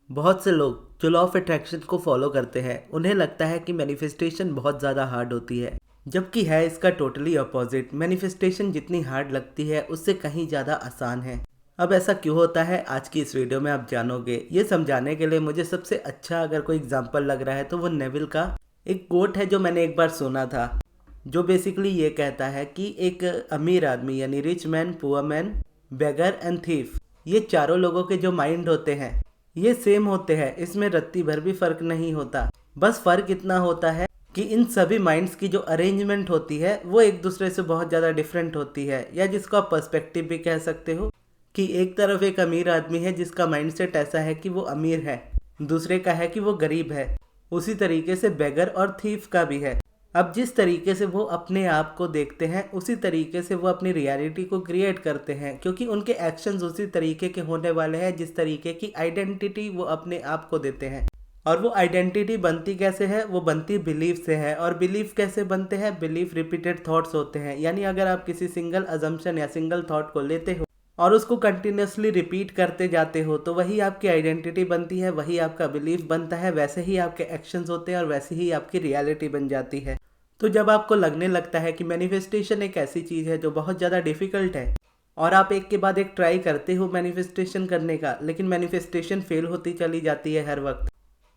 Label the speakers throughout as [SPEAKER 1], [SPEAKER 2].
[SPEAKER 1] बहुत से लोग जो लॉ ऑफ अट्रैक्शन को फॉलो करते हैं उन्हें लगता है कि मैनिफेस्टेशन बहुत ज़्यादा हार्ड होती है, जबकि है इसका टोटली अपोजिट। मैनिफेस्टेशन जितनी हार्ड लगती है उससे कहीं ज़्यादा आसान है। अब ऐसा क्यों होता है आज की इस वीडियो में आप जानोगे। ये समझाने के लिए मुझे सबसे अच्छा अगर कोई एग्जाम्पल लग रहा है तो वो नेविल का एक कोट है जो मैंने एक बार सुना था, जो बेसिकली ये कहता है कि एक अमीर आदमी यानी rich man, poor man, beggar and thief, ये चारों लोगों के जो माइंड होते हैं ये सेम होते हैं। इसमें रत्ती भर भी फर्क नहीं होता। बस फर्क इतना होता है कि इन सभी माइंड्स की जो अरेंजमेंट होती है वो एक दूसरे से बहुत ज़्यादा डिफरेंट होती है, या जिसको आप पर्सपेक्टिव भी कह सकते हो कि एक तरफ एक अमीर आदमी है जिसका माइंडसेट ऐसा है कि वो अमीर है, दूसरे का है कि वो गरीब है। उसी तरीके से बेगर और थीफ का भी है। अब जिस तरीके से वो अपने आप को देखते हैं उसी तरीके से वो अपनी रियलिटी को क्रिएट करते हैं, क्योंकि उनके एक्शंस उसी तरीके के होने वाले हैं जिस तरीके की आइडेंटिटी वो अपने आप को देते हैं। और वो आइडेंटिटी बनती कैसे है? वो बनती बिलीफ से है। और बिलीफ कैसे बनते हैं? बिलीफ रिपीटेड थॉट्स होते हैं। यानी अगर आप किसी सिंगल अजम्पशन या सिंगल थॉट को लेते हो और उसको कंटिन्यूसली रिपीट करते जाते हो तो वही आपकी आइडेंटिटी बनती है, वही आपका बिलीफ बनता है, वैसे ही आपके एक्शंस होते हैं और वैसे ही आपकी रियलिटी बन जाती है। तो जब आपको लगने लगता है कि मैनिफेस्टेशन एक ऐसी चीज़ है जो बहुत ज़्यादा डिफ़िकल्ट है और आप एक के बाद एक ट्राई करते हो मैनिफेस्टेशन करने का, लेकिन मैनिफेस्टेशन फेल होती चली जाती है हर वक्त,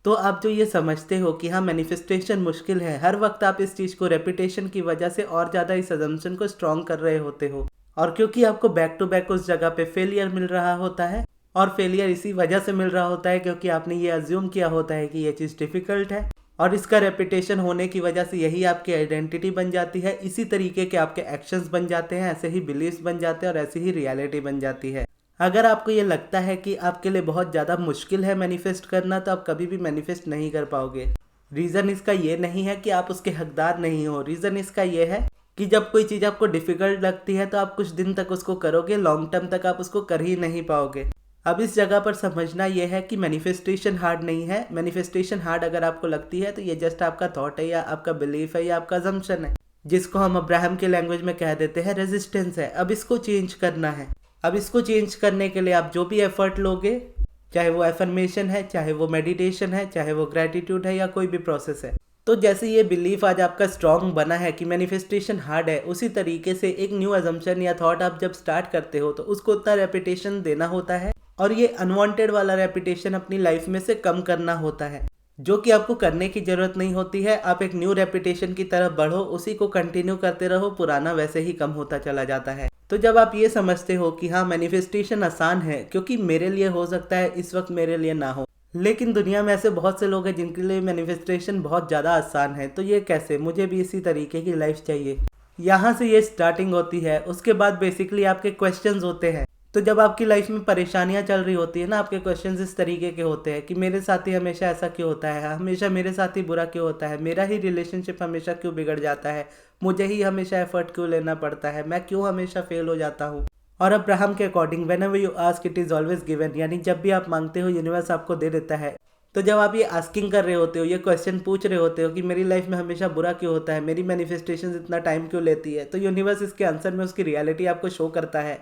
[SPEAKER 1] तो आप जो ये समझते हो कि हाँ मैनिफेस्टेशन मुश्किल है, हर वक्त आप इस चीज़ को रेपिटेशन की वजह से और ज़्यादा इस अजम्पशन को स्ट्रॉन्ग कर रहे होते हो। और क्योंकि आपको बैक टू बैक उस जगह पे फेलियर मिल रहा होता है, और फेलियर इसी वजह से मिल रहा होता है क्योंकि आपने ये अज्यूम किया होता है कि ये चीज़ डिफ़िकल्ट है, और इसका रेपिटेशन होने की वजह से यही आपकी आइडेंटिटी बन जाती है। इसी तरीके के आपके एक्शंस बन जाते हैं, ऐसे ही बिलीव्स बन जाते हैं और ऐसी ही रियलिटी बन जाती है। अगर आपको ये लगता है कि आपके लिए बहुत ज़्यादा मुश्किल है मैनिफेस्ट करना, तो आप कभी भी मैनिफेस्ट नहीं कर पाओगे। रीज़न इसका ये नहीं है कि आप उसके हकदार नहीं हो। रीज़न इसका ये है कि जब कोई चीज़ आपको डिफ़िकल्ट लगती है तो आप कुछ दिन तक उसको करोगे, लॉन्ग टर्म तक आप उसको कर ही नहीं पाओगे। अब इस जगह पर समझना यह है कि मैनिफेस्टेशन हार्ड नहीं है। मैनिफेस्टेशन हार्ड अगर आपको लगती है तो ये जस्ट आपका थॉट है, या आपका बिलीफ है, या आपका अजम्पशन है, जिसको हम अब्राहम के लैंग्वेज में कह देते हैं रेजिस्टेंस है। अब इसको चेंज करना है। अब इसको चेंज करने के लिए आप जो भी एफर्ट लोगे, चाहे वो एफर्मेशन है, चाहे वो मेडिटेशन है, चाहे वो ग्रेटिट्यूड है, या कोई भी प्रोसेस है, तो जैसे ये बिलीफ आज आपका स्ट्रॉन्ग बना है कि मैनिफेस्टेशन हार्ड है, उसी तरीके से एक न्यू अजम्पशन या थॉट आप जब स्टार्ट करते हो तो उसको उतना रेपिटेशन देना होता है, और ये अनवांटेड वाला रेपिटेशन अपनी लाइफ में से कम करना होता है, जो कि आपको करने की ज़रूरत नहीं होती है। आप एक न्यू रेपिटेशन की तरफ बढ़ो, उसी को कंटिन्यू करते रहो, पुराना वैसे ही कम होता चला जाता है। तो जब आप ये समझते हो कि हाँ मैनिफेस्टेशन आसान है, क्योंकि मेरे लिए हो सकता है इस वक्त मेरे लिए ना हो, लेकिन दुनिया में ऐसे बहुत से लोग हैं जिनके लिए मैनिफेस्टेशन बहुत ज़्यादा आसान है, तो ये कैसे? मुझे भी इसी तरीके की लाइफ चाहिए। यहाँ से ये स्टार्टिंग होती है। उसके बाद बेसिकली आपके क्वेश्चंस होते हैं। तो जब आपकी लाइफ में परेशानियाँ चल रही होती है ना, आपके क्वेश्चंस इस तरीके के होते हैं कि मेरे साथ ही हमेशा ऐसा क्यों होता है, हमेशा मेरे साथ ही बुरा क्यों होता है, मेरा ही रिलेशनशिप हमेशा क्यों बिगड़ जाता है, मुझे ही हमेशा एफर्ट क्यों लेना पड़ता है, मैं क्यों हमेशा फेल हो जाता हूँ। और अब्राहम के according whenever you ask it is always given, यानी जब भी आप मांगते हो यूनिवर्स आपको दे देता है। तो जब आप ये आस्किंग कर रहे होते हो, ये क्वेश्चन पूछ रहे होते हो कि मेरी लाइफ में हमेशा बुरा क्यों होता है, मेरी मैनिफेस्टेशन इतना टाइम क्यों लेती है, तो यूनिवर्स इसके आंसर में उसकी रियलिटी आपको शो करता है,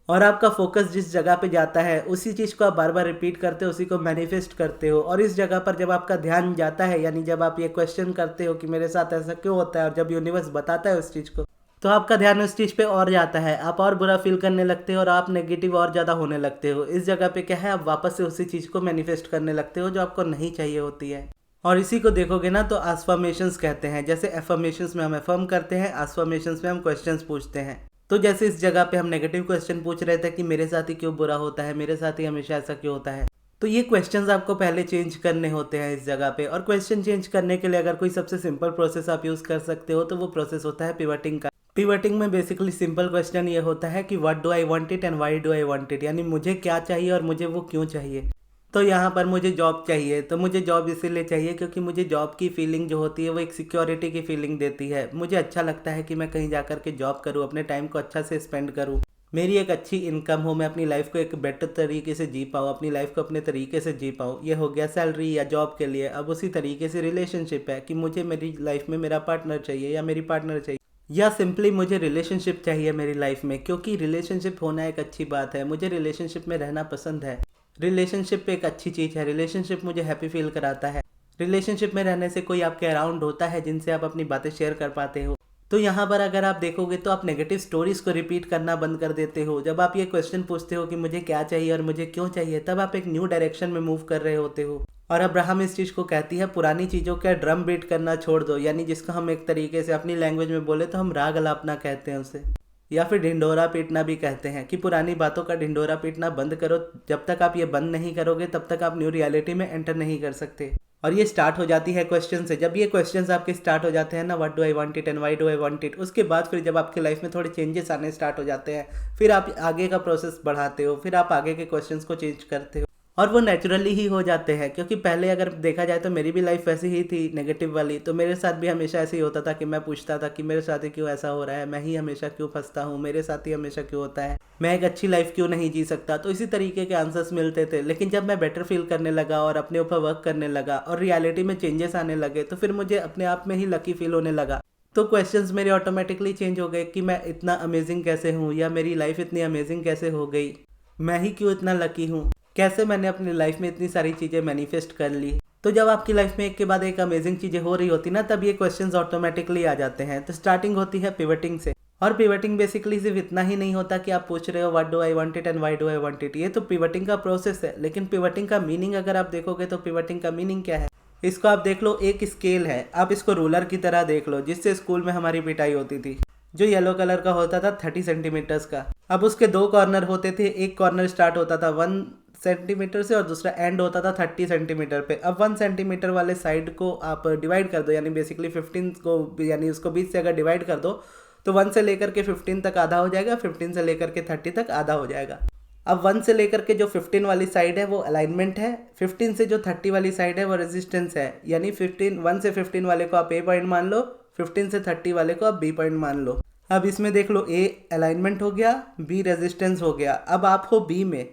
[SPEAKER 1] और आपका फोकस जिस जगह पे जाता है उसी चीज़ को आप बार बार रिपीट करते हो, उसी को मैनिफेस्ट करते हो। और इस जगह पर जब आपका ध्यान जाता है, यानी जब आप ये क्वेश्चन करते हो कि मेरे साथ ऐसा क्यों होता है, और जब यूनिवर्स बताता है उस चीज़ को, तो आपका ध्यान उस चीज़ पे और जाता है, आप और बुरा फील करने लगते हो और आप नेगेटिव और ज़्यादा होने लगते हो। इस जगह पे क्या है, आप वापस से उसी चीज़ को मैनिफेस्ट करने लगते हो जो आपको नहीं चाहिए होती है। और इसी को देखोगे ना तो एफर्मेशंस कहते हैं। जैसे एफर्मेशंस में हम एफर्म करते हैं, एफर्मेशंस में हम क्वेश्चंस पूछते हैं। तो जैसे इस जगह पे हम नेगेटिव क्वेश्चन पूछ रहे थे कि मेरे साथ ही क्यों बुरा होता है, मेरे साथ ही हमेशा ऐसा क्यों होता है, तो ये क्वेश्चंस आपको पहले चेंज करने होते हैं इस जगह पे। और क्वेश्चन चेंज करने के लिए अगर कोई सबसे सिंपल प्रोसेस आप यूज़ कर सकते हो तो वो प्रोसेस होता है पिवटिंग का। पिवटिंग में बेसिकली सिंपल क्वेश्चन ये होता है कि what do I want it and why do I want it, यानी मुझे क्या चाहिए और मुझे वो क्यों चाहिए। तो यहाँ पर मुझे जॉब चाहिए, तो मुझे जॉब इसीलिए चाहिए क्योंकि मुझे जॉब की फीलिंग जो होती है वो एक सिक्योरिटी की फीलिंग देती है। मुझे अच्छा लगता है कि मैं कहीं जाकर के जॉब करूँ, अपने टाइम को अच्छा से स्पेंड करूँ, मेरी एक अच्छी इनकम हो, मैं अपनी लाइफ को एक बेटर तरीके से जी पाऊँ, अपनी लाइफ को अपने तरीके से जी पाऊँ। ये हो गया सैलरी या जॉब के लिए। अब उसी तरीके से रिलेशनशिप है कि मुझे मेरी लाइफ में मेरा पार्टनर चाहिए या मेरी पार्टनर चाहिए, या सिंपली मुझे रिलेशनशिप चाहिए मेरी लाइफ में, क्योंकि रिलेशनशिप होना एक अच्छी बात है, मुझे रिलेशनशिप में रहना पसंद है। रिलेशनशिप एक अच्छी चीज़ है, रिलेशनशिप मुझे हैप्पी फील कराता है। रिलेशनशिप में रहने से कोई आपके अराउंड होता है जिनसे आप अपनी बातें शेयर कर पाते हो। तो यहाँ पर अगर आप देखोगे तो आप नेगेटिव स्टोरीज को रिपीट करना बंद कर देते हो। जब आप ये क्वेश्चन पूछते हो कि मुझे क्या चाहिए और मुझे क्यों चाहिए, तब आप एक न्यू डायरेक्शन में मूव कर रहे होते हो। और अब्राहम इस चीज़ को कहती है, पुरानी चीज़ों का ड्रम बीट करना छोड़ दो, यानी जिसको हम एक तरीके से अपनी लैंग्वेज में बोले तो हम राग अलापना कहते हैं उसे, या फिर ढिंढोरा पीटना भी कहते हैं, कि पुरानी बातों का ढिंढोरा पीटना बंद करो। जब तक आप ये बंद नहीं करोगे तब तक आप न्यू रियलिटी में एंटर नहीं कर सकते। और ये स्टार्ट हो जाती है क्वेश्चन से। जब ये क्वेश्चंस आपके स्टार्ट हो जाते हैं ना, what do I want it and why do I want it, उसके बाद फिर जब आपकी लाइफ में थोड़े चेंजेस आने स्टार्ट हो जाते हैं, फिर आप आगे का प्रोसेस बढ़ाते हो, फिर आप आगे के क्वेश्चंस को चेंज करते हो, और वो नेचुरली ही हो जाते हैं। क्योंकि पहले अगर देखा जाए तो मेरी भी लाइफ वैसी ही थी, नेगेटिव वाली। तो मेरे साथ भी हमेशा ऐसे ही होता था कि मैं पूछता था कि मेरे साथ ही क्यों ऐसा हो रहा है, मैं ही हमेशा क्यों फंसता हूँ, मेरे साथ ही हमेशा क्यों होता है, मैं एक अच्छी लाइफ क्यों नहीं जी सकता। तो इसी तरीके के आंसर्स मिलते थे। लेकिन जब मैं बेटर फील करने लगा और अपने ऊपर वर्क करने लगा और रियलिटी में चेंजेस आने लगे, तो फिर मुझे अपने आप में ही लकी फील होने लगा। तो क्वेश्चंस मेरे ऑटोमेटिकली चेंज हो गए कि मैं इतना अमेजिंग कैसे हूँ, या मेरी लाइफ इतनी अमेजिंग कैसे हो गई, मैं ही क्यों इतना लकी हूँ, कैसे मैंने अपनी लाइफ में इतनी सारी चीज़ें मैनिफेस्ट कर ली। तो जब आपकी लाइफ में एक के बाद एक अमेजिंग चीज़ें हो रही होती ना, तब ये क्वेश्चंस ऑटोमेटिकली आ जाते हैं। तो स्टार्टिंग होती है पिवटिंग से। और पिवटिंग बेसिकली सिर्फ इतना ही नहीं होता कि आप पूछ रहे हो what do I want it and why do I want it, ये तो पिवटिंग का प्रोसेस है। लेकिन पिवटिंग का मीनिंग अगर आप देखोगे तो पिवटिंग का मीनिंग क्या है, इसको आप देख लो, एक स्केल है, आप इसको रूलर की तरह देख लो, जिससे स्कूल में हमारी पिटाई होती थी, जो येलो कलर का होता था 30 सेंटीमीटर्स का। अब उसके दो कॉर्नर होते थे, एक कॉर्नर स्टार्ट होता था 1 सेंटीमीटर से और दूसरा एंड होता था 30 सेंटीमीटर पे। अब 1 सेंटीमीटर वाले साइड को आप डिवाइड कर दो, यानी बेसिकली 15 को, यानी उसको 20 से अगर डिवाइड कर दो तो 1 से लेकर के 15 तक आधा हो जाएगा, 15 से लेकर के 30 तक आधा हो जाएगा। अब 1 से लेकर के जो 15 वाली साइड है वो अलाइनमेंट है, 15 से जो 30 वाली साइड है वो रेजिस्टेंस है। यानी 1 से 15 वाले को आप ए पॉइंट मान लो, 15 से 30 वाले को आप बी पॉइंट मान लो। अब इसमें देख लो, ए अलाइनमेंट हो गया, बी रेजिस्टेंस हो गया। अब आप हो बी में,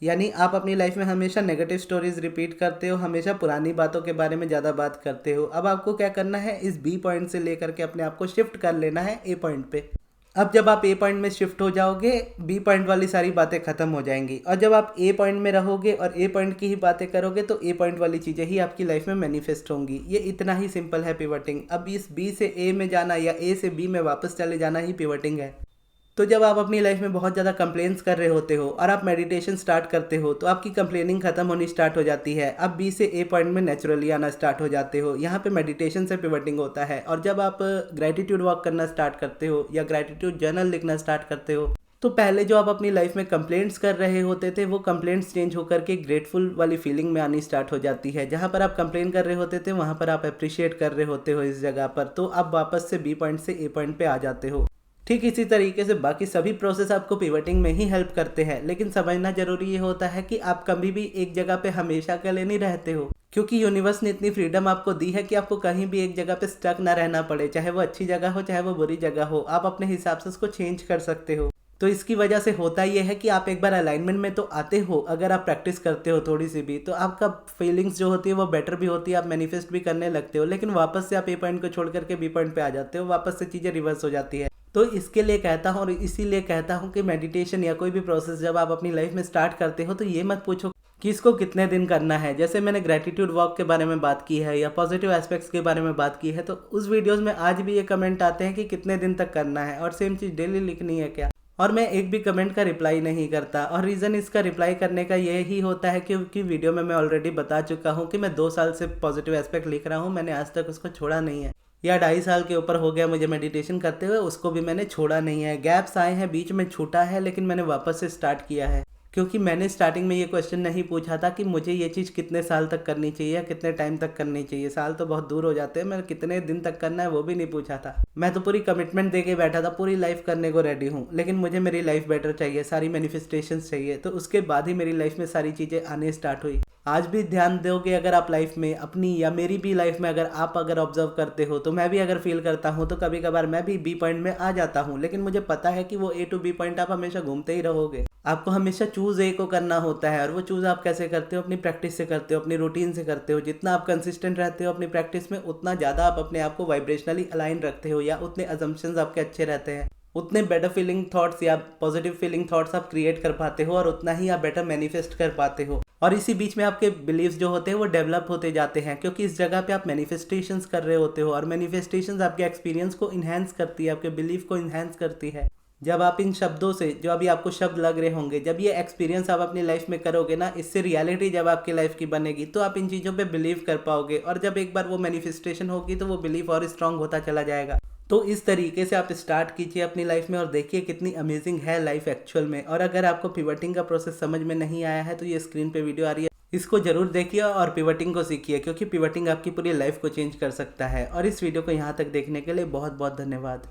[SPEAKER 1] यानी आप अपनी लाइफ में हमेशा नेगेटिव स्टोरीज रिपीट करते हो, हमेशा पुरानी बातों के बारे में ज़्यादा बात करते हो। अब आपको क्या करना है, इस बी पॉइंट से लेकर के अपने आप को शिफ्ट कर लेना है ए पॉइंट पे। अब जब आप ए पॉइंट में शिफ्ट हो जाओगे, बी पॉइंट वाली सारी बातें खत्म हो जाएंगी, और जब आप ए पॉइंट में रहोगे और ए पॉइंट की ही बातें करोगे तो ए पॉइंट वाली चीज़ें ही आपकी लाइफ में मैनिफेस्ट होंगी। ये इतना ही सिंपल है पिवटिंग। अब इस बी से ए में जाना या ए से बी में वापस चले जाना ही पिवटिंग है। तो जब आप अपनी लाइफ में बहुत ज़्यादा कंप्लेंट्स कर रहे होते हो और आप मेडिटेशन स्टार्ट करते हो, तो आपकी कंप्लेनिंग खत्म होनी स्टार्ट हो जाती है। अब बी से ए पॉइंट में नेचुरली आना स्टार्ट हो जाते हो। यहाँ पे मेडिटेशन से पिवटिंग होता है। और जब आप ग्रैटिट्यूड वॉक करना स्टार्ट करते हो या ग्रैटिट्यूड जर्नल लिखना स्टार्ट करते हो, तो पहले जो आप अपनी लाइफ में कंप्लेंट्स कर रहे होते थे, वो कंप्लेंट्स चेंज होकर के ग्रेटफुल वाली फीलिंग में आनी स्टार्ट हो जाती है। जहाँ पर आप कंप्लेन कर रहे होते थे, वहाँ पर आप अप्रिशिएट कर रहे होते हो इस जगह पर, तो आप वापस से बी पॉइंट से ए पॉइंट पे आ जाते हो। ठीक इसी तरीके से बाकी सभी प्रोसेस आपको पिवटिंग में ही हेल्प करते हैं। लेकिन समझना जरूरी ये होता है कि आप कभी भी एक जगह पे हमेशा के लिए नहीं रहते हो, क्योंकि यूनिवर्स ने इतनी फ्रीडम आपको दी है कि आपको कहीं भी एक जगह पे स्टक ना रहना पड़े, चाहे वो अच्छी जगह हो चाहे वो बुरी जगह हो। आप अपने हिसाब से उसको चेंज कर सकते हो। तो इसकी वजह से होता यह है कि आप एक बार अलाइनमेंट में तो आते हो, अगर आप प्रैक्टिस करते हो थोड़ी सी भी, तो आपका फीलिंग्स जो होती है वो बेटर भी होती है, आप मैनिफेस्ट भी करने लगते हो। लेकिन वापस से आप ए पॉइंट को छोड़ करके बी पॉइंट पे आ जाते हो, वापस से चीज़ें रिवर्स हो जाती है। तो इसके लिए कहता हूँ और इसीलिए कहता हूँ कि मेडिटेशन या कोई भी प्रोसेस जब आप अपनी लाइफ में स्टार्ट करते हो, तो ये मत पूछो कि इसको कितने दिन करना है। जैसे मैंने ग्रैटिट्यूड वॉक के बारे में बात की है या पॉजिटिव एस्पेक्ट्स के बारे में बात की है, तो उस वीडियोस में आज भी ये कमेंट आते हैं कि कितने दिन तक करना है और सेम चीज़ डेली लिखनी है क्या, और मैं एक भी कमेंट का रिप्लाई नहीं करता। और रीज़न इसका रिप्लाई करने का यही होता है क्योंकि वीडियो में मैं ऑलरेडी बता चुका हूँ कि मैं 2 साल से पॉजिटिव एस्पेक्ट लिख रहा हूँ, मैंने आज तक उसको छोड़ा नहीं है। या 2.5 साल के ऊपर हो गया मुझे मेडिटेशन करते हुए, उसको भी मैंने छोड़ा नहीं है। गैप्स आए हैं, बीच में छूटा है, लेकिन मैंने वापस से स्टार्ट किया है। क्योंकि मैंने स्टार्टिंग में ये क्वेश्चन नहीं पूछा था कि मुझे ये चीज़ कितने साल तक करनी चाहिए या कितने टाइम तक करनी चाहिए। साल तो बहुत दूर हो जाते हैं, मैंने कितने दिन तक करना है वो भी नहीं पूछा था। मैं तो पूरी कमिटमेंट दे के बैठा था, पूरी लाइफ करने को रेडी हूँ। लेकिन मुझे मेरी लाइफ बेटर चाहिए, सारी मैनिफेस्टेशंस चाहिए, तो उसके बाद ही मेरी लाइफ में सारी चीज़ें आने स्टार्ट हुई। आज भी ध्यान दोगे अगर आप लाइफ में अपनी या मेरी भी लाइफ में अगर ऑब्जर्व करते हो, तो मैं भी अगर फील करता हूँ तो कभी कभार मैं भी बी पॉइंट में आ जाता हूँ। लेकिन मुझे पता है कि वो ए टू बी पॉइंट आप हमेशा घूमते ही रहोगे। आपको हमेशा चूज ए को करना होता है, और वो चूज आप कैसे करते हो, अपनी प्रैक्टिस से करते हो, अपनी रूटीन से करते हो। जितना आप कंसिस्टेंट रहते हो अपनी प्रैक्टिस में, उतना ज़्यादा आप अपने आप को वाइब्रेशनली अलाइन रखते हो, या उतने अजम्पशंस आपके अच्छे रहते हैं, उतने बेटर फीलिंग थॉट्स या पॉजिटिव फीलिंग थॉट्स आप क्रिएट कर पाते हो और उतना ही आप बेटर मैनिफेस्ट कर पाते हो। और इसी बीच में आपके बिलीव्स जो होते हैं वो डेवलप होते जाते हैं, क्योंकि इस जगह पे आप मैनिफेस्टेशंस कर रहे होते हो और मैनिफेस्टेशंस आपके एक्सपीरियंस को इन्हेंस करती है, आपके बिलीफ को इन्हेंस करती है। जब आप इन शब्दों से, जो अभी आपको शब्द लग रहे होंगे, जब ये एक्सपीरियंस आप अपनी लाइफ में करोगे ना, इससे रियलिटी जब आपकी लाइफ की बनेगी तो आप इन चीज़ों पे बिलीव कर पाओगे। और जब एक बार वो मैनिफेस्टेशन होगी तो वो बिलीफ और स्ट्रांग होता चला जाएगा। तो इस तरीके से आप स्टार्ट कीजिए अपनी लाइफ में और देखिए कितनी अमेजिंग है लाइफ एक्चुअल में। और अगर आपको पिवटिंग का प्रोसेस समझ में नहीं आया है तो ये स्क्रीन पे वीडियो आ रही है, इसको जरूर देखिए और पिवटिंग को सीखिए, क्योंकि पिवटिंग आपकी पूरी लाइफ को चेंज कर सकता है। और इस वीडियो को यहाँ तक देखने के लिए बहुत बहुत धन्यवाद।